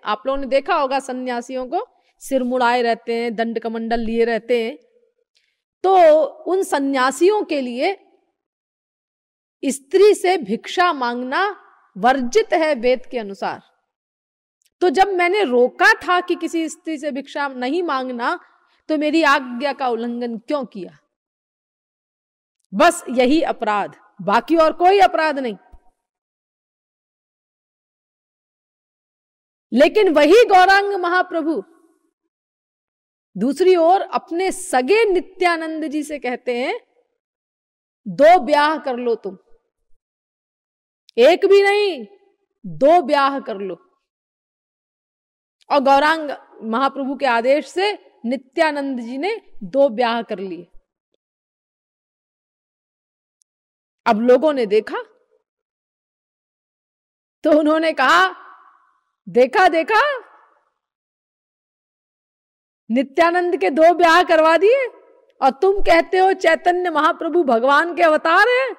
आप लोगों ने देखा होगा सन्यासियों को, सिर मुड़ाए रहते हैं, दंड कमंडल लिए रहते हैं। तो उन सन्यासियों के लिए स्त्री से भिक्षा मांगना वर्जित है वेद के अनुसार। तो जब मैंने रोका था कि किसी स्त्री से भिक्षा नहीं मांगना, तो मेरी आज्ञा का उल्लंघन क्यों किया? बस यही अपराध, बाकी और कोई अपराध नहीं। लेकिन वही गौरांग महाप्रभु दूसरी ओर अपने सगे नित्यानंद जी से कहते हैं, 2 ब्याह कर लो तुम, एक भी नहीं 2 ब्याह कर लो। और गौरांग महाप्रभु के आदेश से नित्यानंद जी ने 2 ब्याह कर लिए। अब लोगों ने देखा तो उन्होंने कहा, देखा देखा, नित्यानंद के 2 ब्याह करवा दिए और तुम कहते हो चैतन्य महाप्रभु भगवान के अवतार हैं।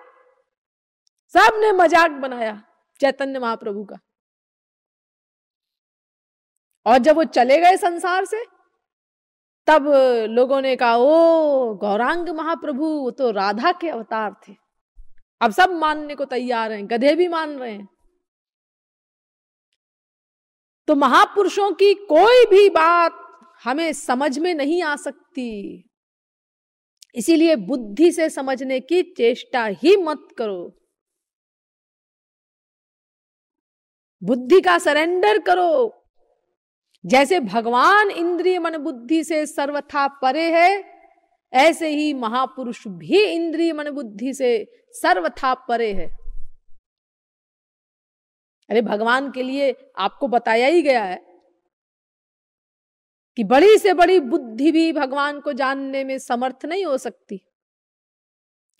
सबने मजाक बनाया चैतन्य महाप्रभु का। और जब वो चले गए संसार से, तब लोगों ने कहा, ओ गौरांग महाप्रभु वो तो राधा के अवतार थे। अब सब मानने को तैयार हैं, गधे भी मान रहे हैं। तो महापुरुषों की कोई भी बात हमें समझ में नहीं आ सकती, इसीलिए बुद्धि से समझने की चेष्टा ही मत करो। बुद्धि का सरेंडर करो। जैसे भगवान इंद्रिय मन बुद्धि से सर्वथा परे है, ऐसे ही महापुरुष भी इंद्रिय मन बुद्धि से सर्वथा परे है। अरे भगवान के लिए आपको बताया ही गया है कि बड़ी से बड़ी बुद्धि भी भगवान को जानने में समर्थ नहीं हो सकती।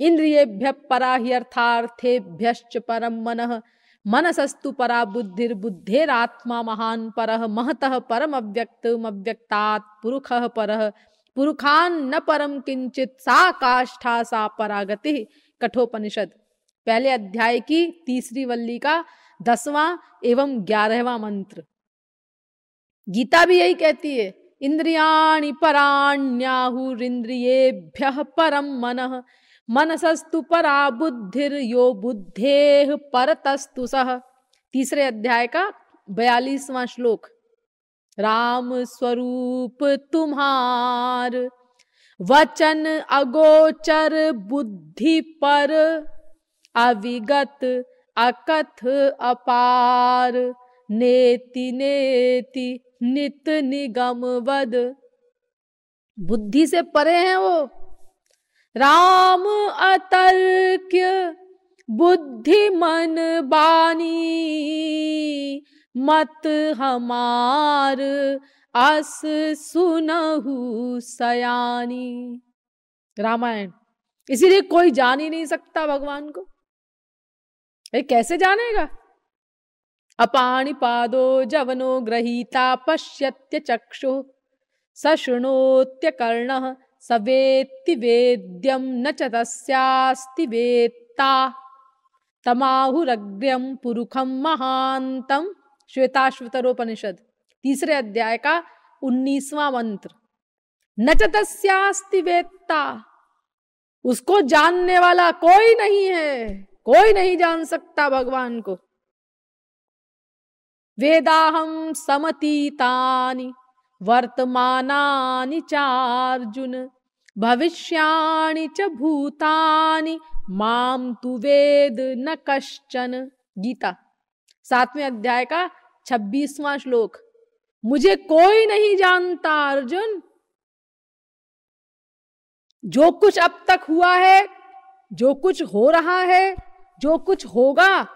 इंद्रियेभ्य परा हि अर्थार्थेभ्यश्च परम मनः, मनसस्तु परा बुद्धिर बुद्धेरात्मा महान परः, महतः परम अव्यक्तम अव्यक्तात् पुरुषः परः, पुरुषान् न परम किंचित सा काष्ठा सा परागति। कठोपनिषद पहले अध्याय की 3री वल्ली का 10वां एवं 11वां मंत्र। गीता भी यही कहती है, इंद्रियाणि पराण्याहुरिन्द्रियेभ्यः परम मनः, मनसस्तु परा बुद्धिर यो बुद्धेः परतस्तु सः। 3रे अध्याय का 42वां श्लोक। राम स्वरूप तुम्हार, वचन अगोचर बुद्धि पर, अविगत अकथ अपार, नेति नेति नित निगम वद। बुद्धि से परे हैं वो। राम अतर्क्य बुद्धि मन बानी, मत हमार अस सुनहु सयानी। रामायण। इसीलिए कोई जान ही नहीं सकता भगवान को। कैसे जानेगा? अपाणि पादो जवनो गृहीता, पश्यत्य चक्षु सशृणोत्य कर्णः, सवेत्ति वेद्यम न च तस्यास्ति वेत्ता, तमाहुरग्र्यं पुरुषं महांतम। श्वेताश्वतरोपनिषद 3रे अध्याय का 19वां मंत्र। न च तस्यास्ति वेत्ता, उसको जानने वाला कोई नहीं है, कोई नहीं जान सकता भगवान को। वेदाहं समतीतानि वर्तमानानि चार्जुन, भविष्याणि च भूतानि माम तु वेद न कश्चन। गीता 7वें अध्याय का 26वां श्लोक। मुझे कोई नहीं जानता अर्जुन। जो कुछ अब तक हुआ है, जो कुछ हो रहा है, जो कुछ होगा,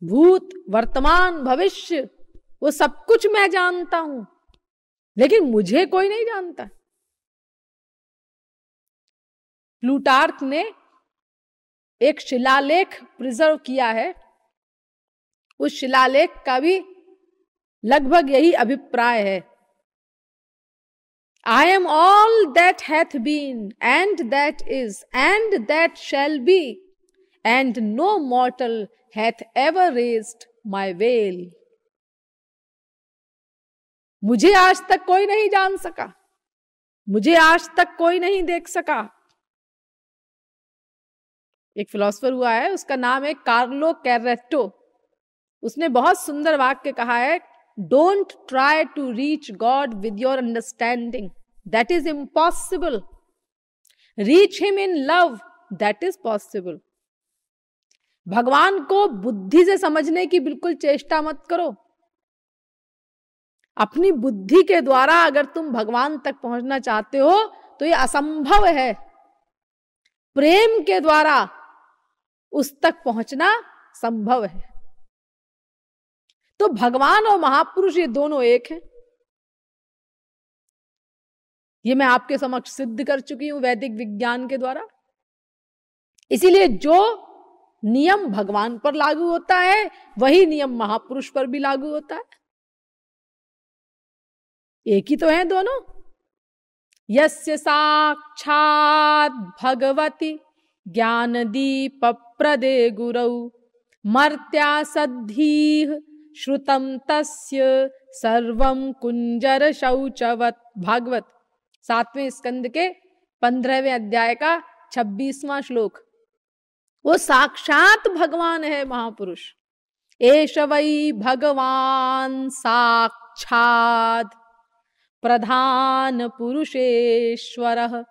भूत वर्तमान भविष्य, वो सब कुछ मैं जानता हूं, लेकिन मुझे कोई नहीं जानता। प्लूटार्क ने एक शिलालेख प्रिजर्व किया है। उस शिलालेख का भी लगभग यही अभिप्राय है। I am all that hath been, and that is, and that shall be, and no mortal hath ever raised my veil. मुझे आज तक कोई नहीं जान सका, मुझे आज तक कोई नहीं देख सका। एक फिलोसोफर हुआ है, उसका नाम है कार्लो कैरेटो। उसने बहुत सुंदर वाक्य कहा है, don't try to reach God with your understanding, that is impossible. Reach him in love, that is possible. भगवान को बुद्धि से समझने की बिल्कुल चेष्टा मत करो। अपनी बुद्धि के द्वारा अगर तुम भगवान तक पहुंचना चाहते हो तो ये असंभव है। प्रेम के द्वारा उस तक पहुंचना संभव है। तो भगवान और महापुरुष ये दोनों एक हैं। ये मैं आपके समक्ष सिद्ध कर चुकी हूं वैदिक विज्ञान के द्वारा। इसीलिए जो नियम भगवान पर लागू होता है वही नियम महापुरुष पर भी लागू होता है। एक ही तो है दोनों। यस्य साक्षात् भगवति ज्ञानदीप प्रदे गुरौ मर्त्या सद्धीः श्रुतम तस्य सर्वं कुंजर शौचवत्। भागवत 7वें स्कंद के 15वें अध्याय का 26वां श्लोक। वो साक्षात भगवान है महापुरुष। एष वै भगवान साक्षात् प्रधान पुरुषेश्वरः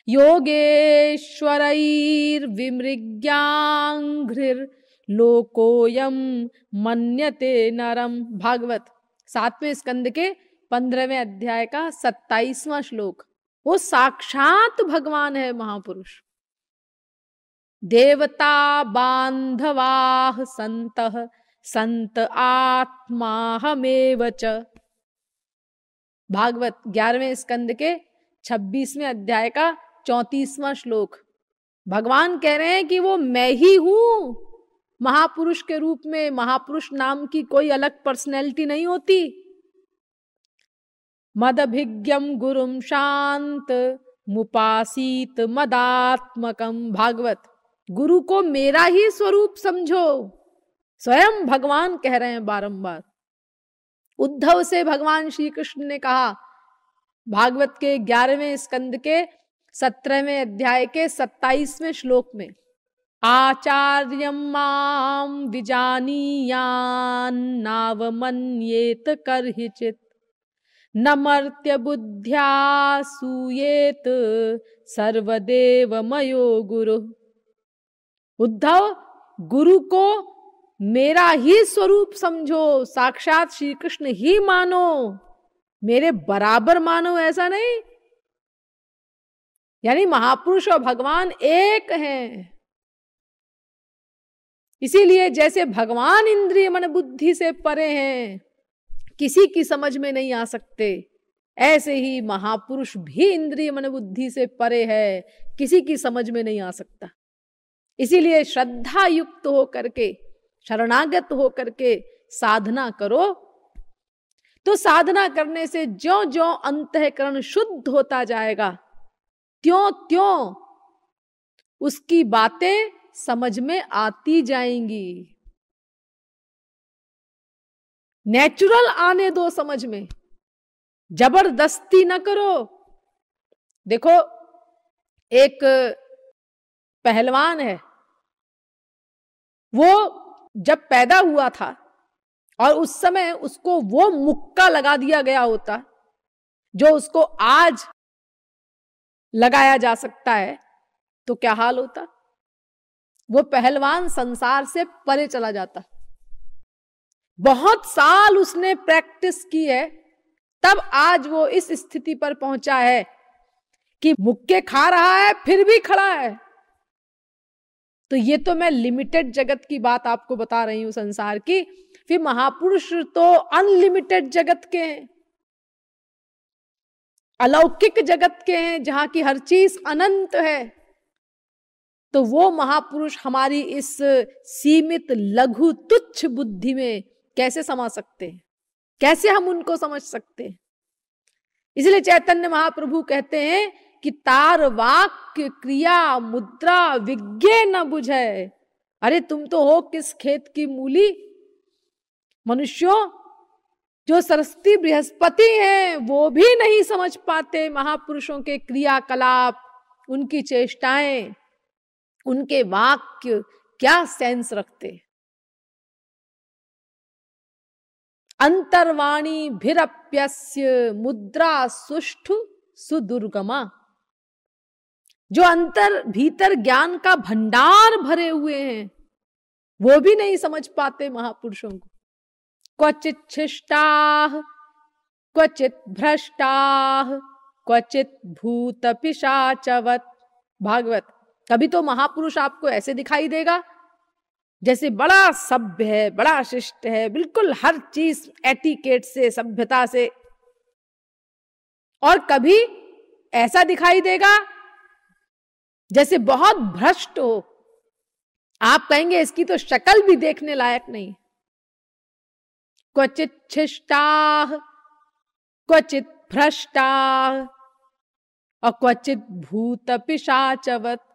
योगेश्वरैर्विमृग्याङ्घ्रिर्लोकोऽयं मन्यते नरम। भागवत 7वें स्कंद के 15वें अध्याय का 27वां श्लोक। वो साक्षात भगवान है महापुरुष। देवता बांधवाः सन्तः संत आत्माहमेव च। भागवत 11वें स्कंद के 26वें अध्याय का 34वां श्लोक। भगवान कह रहे हैं कि वो मैं ही हूं महापुरुष के रूप में। महापुरुष नाम की कोई अलग पर्सनैलिटी नहीं होती। मदभिज्ञम गुरुम शांत मुपासीत मदात्मकम। भागवत गुरु को मेरा ही स्वरूप समझो। स्वयं भगवान कह रहे हैं बारंबार। उद्धव से भगवान श्री कृष्ण ने कहा भागवत के 11वें स्कंद के 17वें अध्याय के 27वें श्लोक में, आचार्यं मां विजानीयान् नावमन्येत कर्हिचित् न मर्त्य बुद्ध्या सूयेत सर्वदेव मयो गुरु। उद्धव, गुरु को मेरा ही स्वरूप समझो, साक्षात श्री कृष्ण ही मानो, मेरे बराबर मानो, ऐसा नहीं। यानी महापुरुष और भगवान एक हैं। इसीलिए जैसे भगवान इंद्रिय मन बुद्धि से परे हैं, किसी की समझ में नहीं आ सकते, ऐसे ही महापुरुष भी इंद्रिय मन बुद्धि से परे है, किसी की समझ में नहीं आ सकता। इसीलिए श्रद्धा युक्त हो करके, शरणागत हो करके साधना करो। तो साधना करने से ज्यों ज्यों अंतःकरण शुद्ध होता जाएगा, त्यों त्यों उसकी बातें समझ में आती जाएंगी। नेचुरल आने दो समझ में, जबरदस्ती न करो। देखो, एक पहलवान है, वो जब पैदा हुआ था और उस समय उसको वो मुक्का लगा दिया गया होता जो उसको आज लगाया जा सकता है, तो क्या हाल होता? वो पहलवान संसार से परे चला जाता। बहुत साल उसने प्रैक्टिस की है, तब आज वो इस स्थिति पर पहुंचा है कि मुक्के खा रहा है फिर भी खड़ा है। तो ये तो मैं लिमिटेड जगत की बात आपको बता रही हूं, संसार की। फिर महापुरुष तो अनलिमिटेड जगत के हैं, अलौकिक जगत के हैं, जहां की हर चीज अनंत है। तो वो महापुरुष हमारी इस सीमित लघु तुच्छ बुद्धि में कैसे समा सकते हैं? कैसे हम उनको समझ सकते हैं? इसलिए चैतन्य महाप्रभु कहते हैं कि तार वाक्य क्रिया मुद्रा विज्ञे न बुझे। अरे तुम तो हो किस खेत की मूली? मनुष्यों, जो सरस्वती बृहस्पति हैं वो भी नहीं समझ पाते महापुरुषों के क्रियाकलाप, उनकी चेष्टाएं, उनके वाक्य क्या सेंस रखते। अंतर्वाणी भिरप्यस्य मुद्रा सुष्ठु सुदुर्गमा। जो अंतर भीतर ज्ञान का भंडार भरे हुए हैं वो भी नहीं समझ पाते महापुरुषों को। क्वचित शिष्टाः क्वचित भ्रष्टाः क्वचित भूत पिशाचवत्। भागवत। कभी तो महापुरुष आपको ऐसे दिखाई देगा जैसे बड़ा सभ्य है, बड़ा शिष्ट है, बिल्कुल हर चीज एटिकेट से, सभ्यता से, और कभी ऐसा दिखाई देगा जैसे बहुत भ्रष्ट हो। आप कहेंगे इसकी तो शक्ल भी देखने लायक नहीं। क्वचित शिष्टाः क्वचित भ्रष्टाः और क्वचित भूत पिशाचवत्।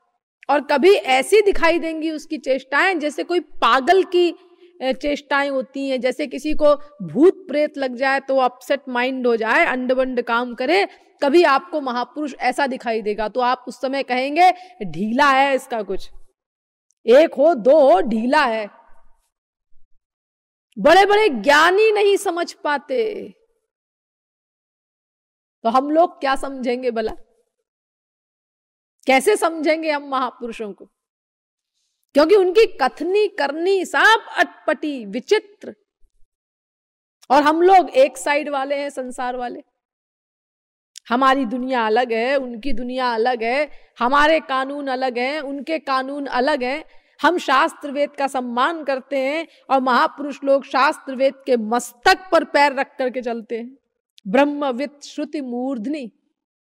और कभी ऐसी दिखाई देंगी उसकी चेष्टाएं जैसे कोई पागल की चेष्टाएं होती हैं, जैसे किसी को भूत प्रेत लग जाए तो अपसेट माइंड हो जाए, अंडबंड काम करे। कभी आपको महापुरुष ऐसा दिखाई देगा तो आप उस समय कहेंगे ढीला है इसका कुछ, एक हो दो हो ढीला है। बड़े बड़े ज्ञानी नहीं समझ पाते तो हम लोग क्या समझेंगे भला? कैसे समझेंगे हम महापुरुषों को? क्योंकि उनकी कथनी करनी सब अटपटी विचित्र, और हम लोग एक साइड वाले हैं, संसार वाले। हमारी दुनिया अलग है, उनकी दुनिया अलग है, हमारे कानून अलग हैं, उनके कानून अलग हैं। हम शास्त्र वेद का सम्मान करते हैं और महापुरुष लोग शास्त्र वेद के मस्तक पर पैर रख करके चलते हैं। ब्रह्मविद श्रुति मूर्धनि,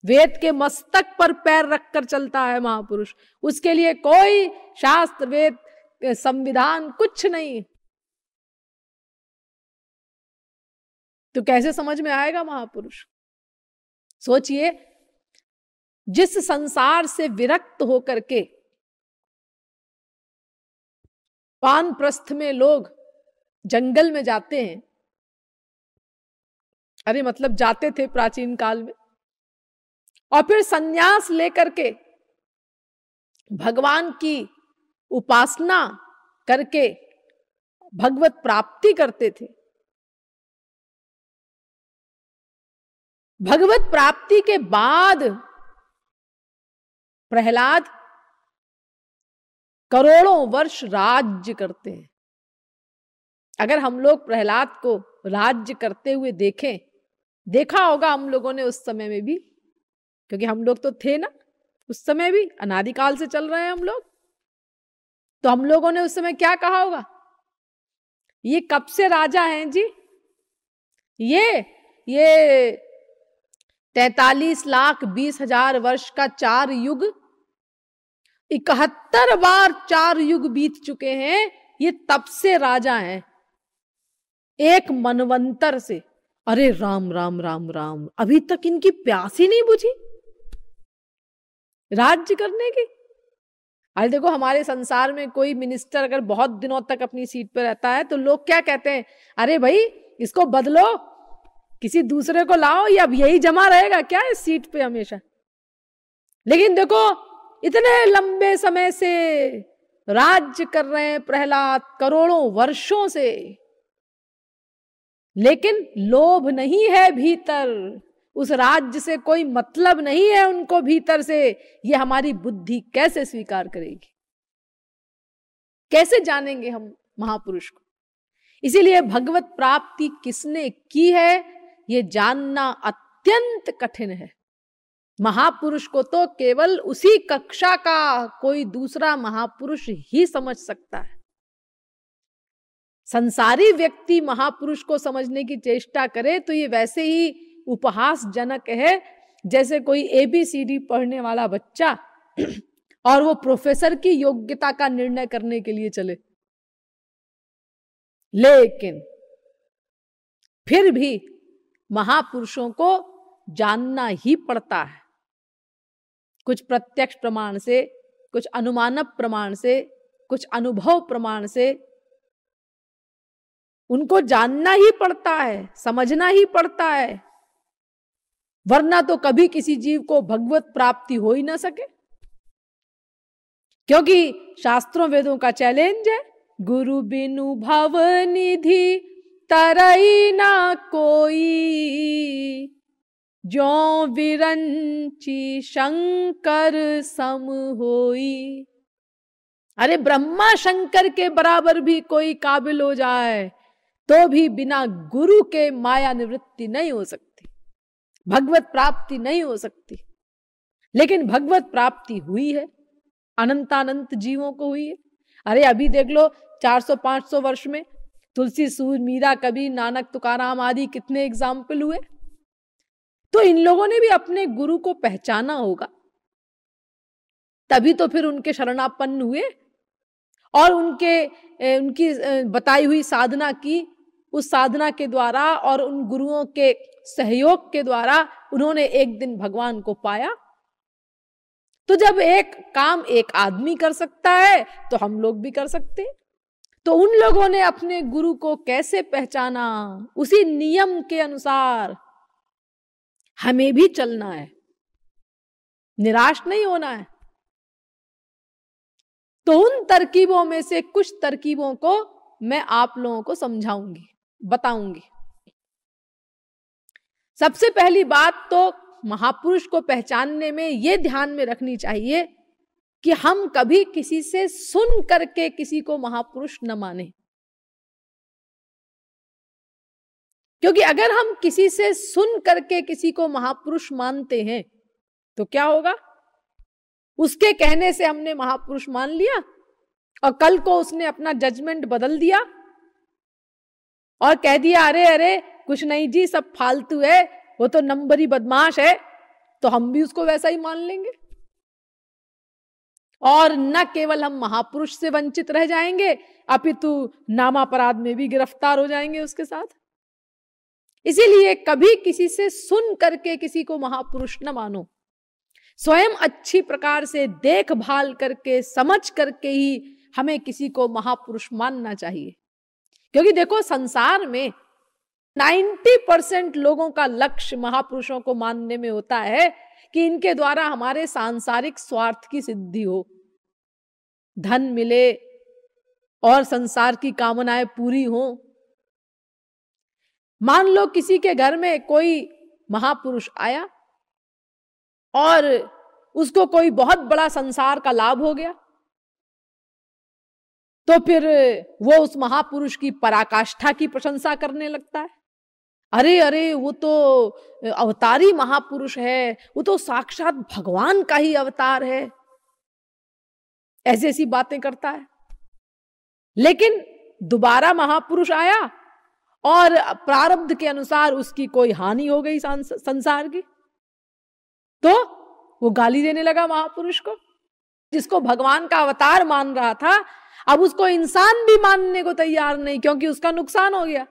वेद के मस्तक पर पैर रखकर चलता है महापुरुष। उसके लिए कोई शास्त्र वेद संविधान कुछ नहीं। तो कैसे समझ में आएगा महापुरुष? सोचिए, जिस संसार से विरक्त होकर के वानप्रस्थ में लोग जंगल में जाते हैं, अरे मतलब जाते थे प्राचीन काल में, और फिर संन्यास लेकर के भगवान की उपासना करके भगवत प्राप्ति करते थे। भगवत प्राप्ति के बाद प्रहलाद करोड़ों वर्ष राज्य करते हैं। अगर हम लोग प्रहलाद को राज्य करते हुए देखें, देखा होगा हम लोगों ने उस समय में भी, क्योंकि हम लोग तो थे ना उस समय भी, अनादिकाल से चल रहे हैं हम लोग। तो हम लोगों ने उस समय क्या कहा होगा? ये कब से राजा हैं जी? ये 43,20,000 वर्ष का 4 युग, 71 बार 4 युग बीत चुके हैं, ये तब से राजा हैं, एक मनवंतर से। अरे राम राम राम राम, अभी तक इनकी प्यास ही नहीं बुझी राज्य करने की। अरे देखो, हमारे संसार में कोई मिनिस्टर अगर बहुत दिनों तक अपनी सीट पर रहता है तो लोग क्या कहते हैं? अरे भाई इसको बदलो, किसी दूसरे को लाओ, या अब यही जमा रहेगा क्या इस सीट पे हमेशा? लेकिन देखो, इतने लंबे समय से राज्य कर रहे हैं प्रहलाद, करोड़ों वर्षों से, लेकिन लोभ नहीं है भीतर, उस राज्य से कोई मतलब नहीं है उनको भीतर से। ये हमारी बुद्धि कैसे स्वीकार करेगी? कैसे जानेंगे हम महापुरुष को? इसीलिए भगवत प्राप्ति किसने की है ये जानना अत्यंत कठिन है। महापुरुष को तो केवल उसी कक्षा का कोई दूसरा महापुरुष ही समझ सकता है। संसारी व्यक्ति महापुरुष को समझने की चेष्टा करे तो ये वैसे ही उपहासजनक है जैसे कोई ABCD पढ़ने वाला बच्चा और वो प्रोफेसर की योग्यता का निर्णय करने के लिए चले। लेकिन फिर भी महापुरुषों को जानना ही पड़ता है, कुछ प्रत्यक्ष प्रमाण से, कुछ अनुमानक प्रमाण से, कुछ अनुभव प्रमाण से। उनको जानना ही पड़ता है, समझना ही पड़ता है, वरना तो कभी किसी जीव को भगवत प्राप्ति हो ही ना सके। क्योंकि शास्त्रों वेदों का चैलेंज है, गुरु बिनु भव निधि तरई ना कोई, जो विरंची शंकर सम होई। अरे ब्रह्मा शंकर के बराबर भी कोई काबिल हो जाए तो भी बिना गुरु के माया निवृत्ति नहीं हो सकती, भगवत प्राप्ति नहीं हो सकती। लेकिन भगवत प्राप्ति हुई है, अनंतानंत जीवों को हुई है। अरे अभी देख लो 400-500 वर्ष में तुलसी, सूर, मीरा, कबीर, नानक, तुकाराम आदि कितने एग्जाम्पल हुए। तो इन लोगों ने भी अपने गुरु को पहचाना होगा, तभी तो फिर उनके शरणापन्न हुए और उनकी बताई हुई साधना की। उस साधना के द्वारा और उन गुरुओं के सहयोग के द्वारा उन्होंने एक दिन भगवान को पाया। तो जब एक काम एक आदमी कर सकता है तो हम लोग भी कर सकते हैं। तो उन लोगों ने अपने गुरु को कैसे पहचाना, उसी नियम के अनुसार हमें भी चलना है, निराश नहीं होना है। तो उन तरकीबों में से कुछ तरकीबों को मैं आप लोगों को समझाऊंगी, बताऊंगी। सबसे पहली बात तो महापुरुष को पहचानने में यह ध्यान में रखनी चाहिए कि हम कभी किसी से सुन करके किसी को महापुरुष न माने। क्योंकि अगर हम किसी से सुन करके किसी को महापुरुष मानते हैं तो क्या होगा, उसके कहने से हमने महापुरुष मान लिया और कल को उसने अपना जजमेंट बदल दिया और कह दिया अरे अरे कुछ नहीं जी, सब फालतू है, वो तो नंबरी बदमाश है, तो हम भी उसको वैसा ही मान लेंगे। और न केवल हम महापुरुष से वंचित रह जाएंगे, अपितु नामापराध में भी गिरफ्तार हो जाएंगे उसके साथ। इसीलिए कभी किसी से सुन करके किसी को महापुरुष न मानो, स्वयं अच्छी प्रकार से देखभाल करके समझ करके ही हमें किसी को महापुरुष मानना चाहिए। क्योंकि देखो संसार में 90% लोगों का लक्ष्य महापुरुषों को मानने में होता है कि इनके द्वारा हमारे सांसारिक स्वार्थ की सिद्धि हो, धन मिले और संसार की कामनाएं पूरी हो। मान लो किसी के घर में कोई महापुरुष आया और उसको कोई बहुत बड़ा संसार का लाभ हो गया, तो फिर वो उस महापुरुष की पराकाष्ठा की प्रशंसा करने लगता है। अरे अरे वो तो अवतारी महापुरुष है, वो तो साक्षात भगवान का ही अवतार है, ऐसी ऐसी बातें करता है। लेकिन दोबारा महापुरुष आया और प्रारब्ध के अनुसार उसकी कोई हानि हो गई संसार की, तो वो गाली देने लगा महापुरुष को। जिसको भगवान का अवतार मान रहा था अब उसको इंसान भी मानने को तैयार नहीं, क्योंकि उसका नुकसान हो गया।